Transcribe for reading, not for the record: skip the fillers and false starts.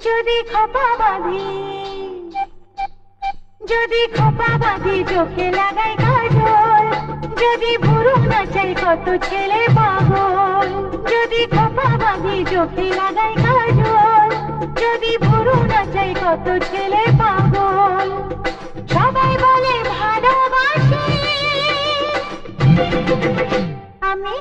যদি খোপা বাঁধি, যদি খোপা বাঁধি চোখে লাগাই কাজল, যদি ভুরু নাচাই কত ছেলে পাগল। যদি খোপা বাঁধি চোখে লাগাই কাজল, যদি ভুরু নাচাই কত ছেলে পাগল। সবাই বলে ভালোবাসি, আমি